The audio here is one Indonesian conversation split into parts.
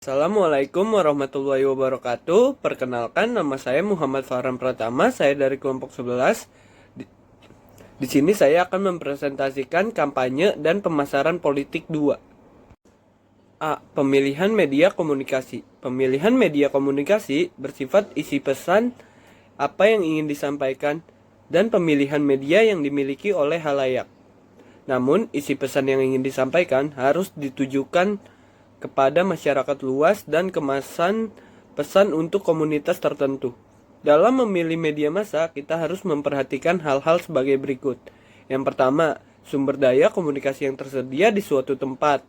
Assalamualaikum warahmatullahi wabarakatuh. Perkenalkan, nama saya Muhammad Farhan Pratama. Saya dari kelompok 11. Di sini saya akan mempresentasikan kampanye dan pemasaran politik 2. A. Pemilihan media komunikasi. Pemilihan media komunikasi bersifat isi pesan apa yang ingin disampaikan dan pemilihan media yang dimiliki oleh halayak. Namun, isi pesan yang ingin disampaikan harus ditujukan kepada masyarakat luas dan kemasan pesan untuk komunitas tertentu. Dalam memilih media massa, kita harus memperhatikan hal-hal sebagai berikut. Yang pertama, sumber daya komunikasi yang tersedia di suatu tempat.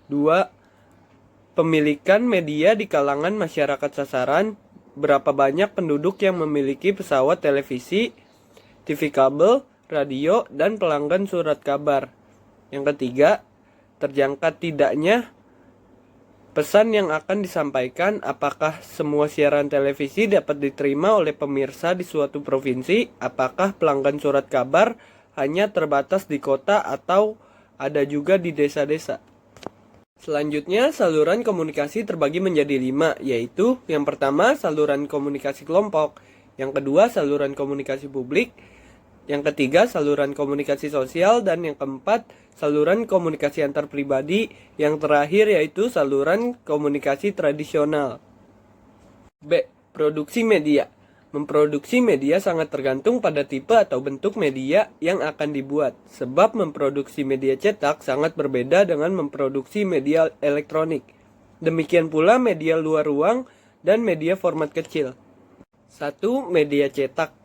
2. Pemilikan media di kalangan masyarakat sasaran. Berapa banyak penduduk yang memiliki pesawat televisi, TV kabel, radio, dan pelanggan surat kabar. Yang ketiga, terjangkau tidaknya pesan yang akan disampaikan. Apakah semua siaran televisi dapat diterima oleh pemirsa di suatu provinsi? Apakah pelanggan surat kabar hanya terbatas di kota atau ada juga di desa-desa? Selanjutnya, saluran komunikasi terbagi menjadi 5, yaitu yang pertama, saluran komunikasi kelompok. Yang kedua, saluran komunikasi publik. Yang ketiga, saluran komunikasi sosial. Dan yang keempat, saluran komunikasi antar pribadi. Yang terakhir yaitu saluran komunikasi tradisional. B. Produksi media. Memproduksi media sangat tergantung pada tipe atau bentuk media yang akan dibuat. Sebab memproduksi media cetak sangat berbeda dengan memproduksi media elektronik. Demikian pula media luar ruang dan media format kecil. 1. Media cetak.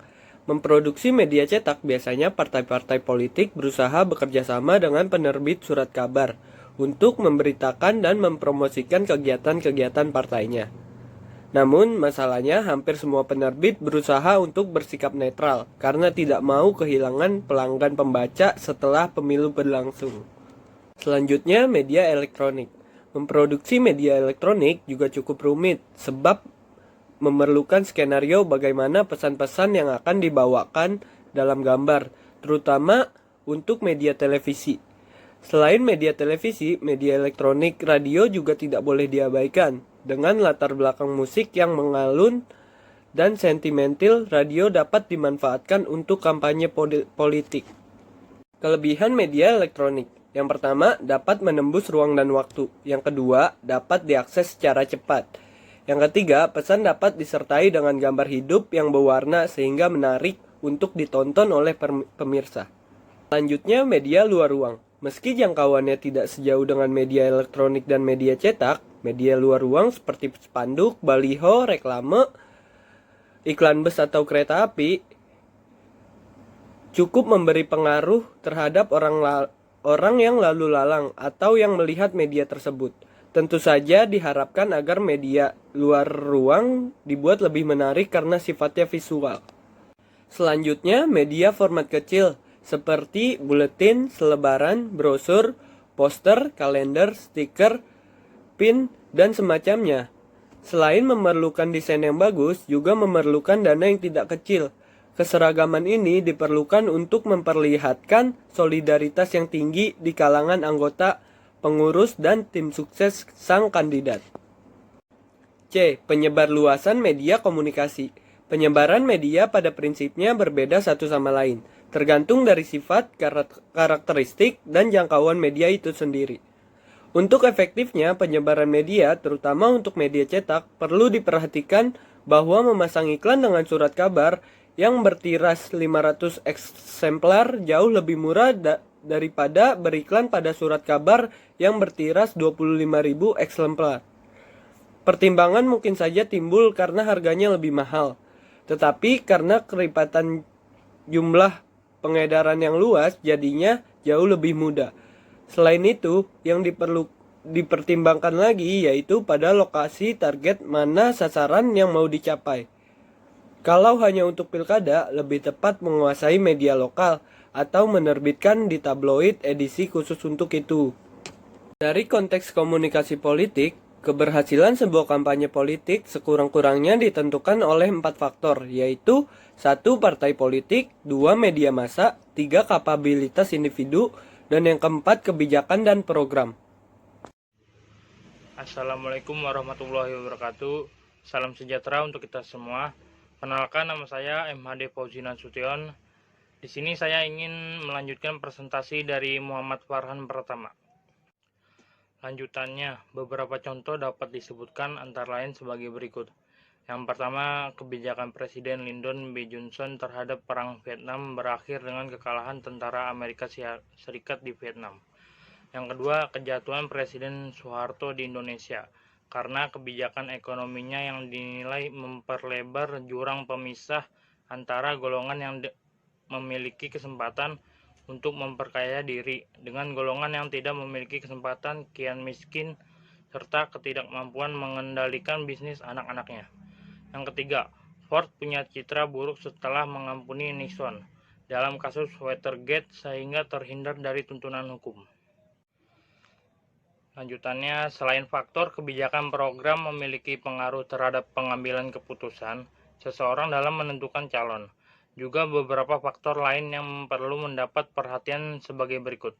Memproduksi media cetak biasanya partai-partai politik berusaha bekerja sama dengan penerbit surat kabar untuk memberitakan dan mempromosikan kegiatan-kegiatan partainya. Namun, masalahnya hampir semua penerbit berusaha untuk bersikap netral karena tidak mau kehilangan pelanggan pembaca setelah pemilu berlangsung. Selanjutnya, media elektronik. Memproduksi media elektronik juga cukup rumit sebab memerlukan skenario bagaimana pesan-pesan yang akan dibawakan dalam gambar, terutama untuk media televisi. Selain media televisi, media elektronik radio juga tidak boleh diabaikan. Dengan latar belakang musik yang mengalun dan sentimental, radio dapat dimanfaatkan untuk kampanye politik. Kelebihan media elektronik. Yang pertama, dapat menembus ruang dan waktu. Yang kedua, dapat diakses secara cepat. Yang ketiga, pesan dapat disertai dengan gambar hidup yang berwarna sehingga menarik untuk ditonton oleh pemirsa. Selanjutnya, media luar ruang. Meski jangkauannya tidak sejauh dengan media elektronik dan media cetak, media luar ruang seperti spanduk, baliho, reklame, iklan bus atau kereta api cukup memberi pengaruh terhadap orang yang lalu lalang atau yang melihat media tersebut. Tentu saja diharapkan agar media luar ruang dibuat lebih menarik karena sifatnya visual. Selanjutnya, media format kecil seperti buletin, selebaran, brosur, poster, kalender, stiker, pin, dan semacamnya. Selain memerlukan desain yang bagus, juga memerlukan dana yang tidak kecil. Keseragaman ini diperlukan untuk memperlihatkan solidaritas yang tinggi di kalangan anggota, pengurus, dan tim sukses sang kandidat. C. Penyebar luasan media komunikasi. Penyebaran media pada prinsipnya berbeda satu sama lain, tergantung dari sifat, karakteristik, dan jangkauan media itu sendiri. Untuk efektifnya penyebaran media, terutama untuk media cetak, perlu diperhatikan bahwa memasang iklan dengan surat kabar yang bertiras 500 eksemplar jauh lebih murah daripada beriklan pada surat kabar yang bertiras 25.000 eksemplar. Pertimbangan mungkin saja timbul karena harganya lebih mahal, tetapi karena keripatan jumlah pengedaran yang luas jadinya jauh lebih mudah. Selain itu, yang dipertimbangkan lagi yaitu pada lokasi target mana sasaran yang mau dicapai. Kalau hanya untuk pilkada, lebih tepat menguasai media lokal atau menerbitkan di tabloid edisi khusus untuk itu. Dari konteks komunikasi politik, keberhasilan sebuah kampanye politik sekurang-kurangnya ditentukan oleh 4 faktor, yaitu 1. Partai politik, 2. Media massa, 3. Kapabilitas individu, dan yang keempat kebijakan dan program. Assalamualaikum warahmatullahi wabarakatuh. Salam sejahtera untuk kita semua. Kenalkan, nama saya MHD Fauzi Nasution. Di sini saya ingin melanjutkan presentasi dari Muhammad Farhan Pratama. Lanjutannya, beberapa contoh dapat disebutkan antara lain sebagai berikut. Yang pertama, kebijakan Presiden Lyndon B. Johnson terhadap Perang Vietnam berakhir dengan kekalahan tentara Amerika Serikat di Vietnam. Yang kedua, kejatuhan Presiden Soeharto di Indonesia karena kebijakan ekonominya yang dinilai memperlebar jurang pemisah antara golongan yang memiliki kesempatan untuk memperkaya diri dengan golongan yang tidak memiliki kesempatan kian miskin serta ketidakmampuan mengendalikan bisnis anak-anaknya. Yang ketiga, Ford punya citra buruk setelah mengampuni Nixon dalam kasus Watergate sehingga terhindar dari tuntunan hukum. Lanjutannya, selain faktor kebijakan program memiliki pengaruh terhadap pengambilan keputusan seseorang dalam menentukan calon, juga beberapa faktor lain yang perlu mendapat perhatian sebagai berikut.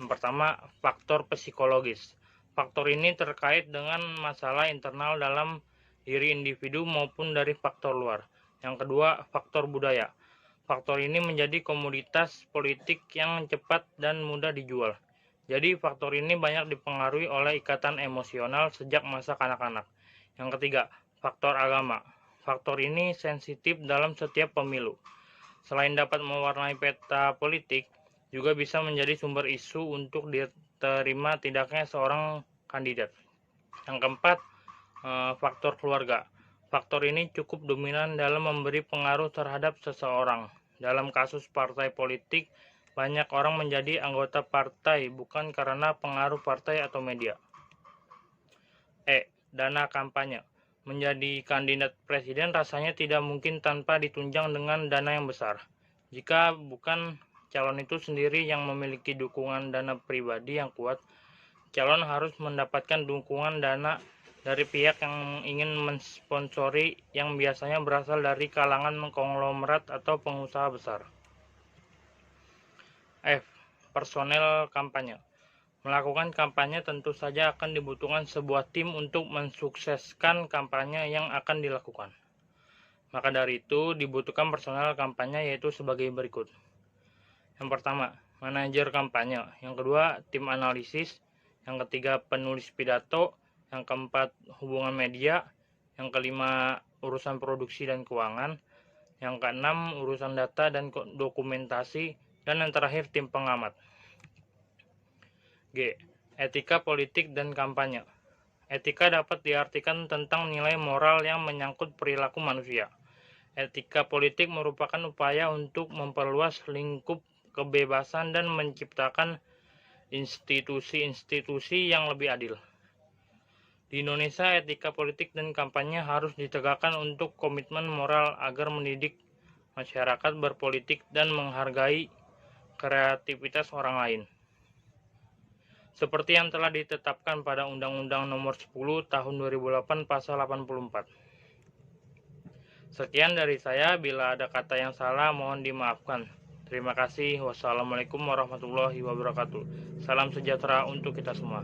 Yang pertama, faktor psikologis. Faktor ini terkait dengan masalah internal dalam diri individu maupun dari faktor luar. Yang kedua, faktor budaya. Faktor ini menjadi komoditas politik yang cepat dan mudah dijual. Jadi faktor ini banyak dipengaruhi oleh ikatan emosional sejak masa kanak-kanak. Yang ketiga, faktor agama. Faktor ini sensitif dalam setiap pemilu. Selain dapat mewarnai peta politik, juga bisa menjadi sumber isu untuk diterima tidaknya seorang kandidat. Yang keempat, faktor keluarga. Faktor ini cukup dominan dalam memberi pengaruh terhadap seseorang. Dalam kasus partai politik, banyak orang menjadi anggota partai bukan karena pengaruh partai atau media. Dana kampanye. Menjadi kandidat presiden rasanya tidak mungkin tanpa ditunjang dengan dana yang besar. Jika bukan calon itu sendiri yang memiliki dukungan dana pribadi yang kuat, calon harus mendapatkan dukungan dana dari pihak yang ingin mensponsori yang biasanya berasal dari kalangan konglomerat atau pengusaha besar. Personel kampanye. Melakukan kampanye tentu saja akan dibutuhkan sebuah tim untuk mensukseskan kampanye yang akan dilakukan. Maka dari itu dibutuhkan personel kampanye yaitu sebagai berikut. Yang pertama, manajer kampanye. Yang kedua, tim analisis. Yang ketiga, penulis pidato. Yang keempat, hubungan media. Yang kelima, urusan produksi dan keuangan. Yang keenam, urusan data dan dokumentasi. Dan yang terakhir, tim pengamat. G. Etika politik dan kampanye. Etika dapat diartikan tentang nilai moral yang menyangkut perilaku manusia. Etika politik merupakan upaya untuk memperluas lingkup kebebasan dan menciptakan institusi-institusi yang lebih adil. Di Indonesia, etika politik dan kampanye harus ditegakkan untuk komitmen moral agar mendidik masyarakat berpolitik dan menghargai kreativitas orang lain. Seperti yang telah ditetapkan pada Undang-Undang Nomor 10 Tahun 2008 Pasal 84. Sekian dari saya, bila ada kata yang salah mohon dimaafkan. Terima kasih. Wassalamualaikum warahmatullahi wabarakatuh. Salam sejahtera untuk kita semua.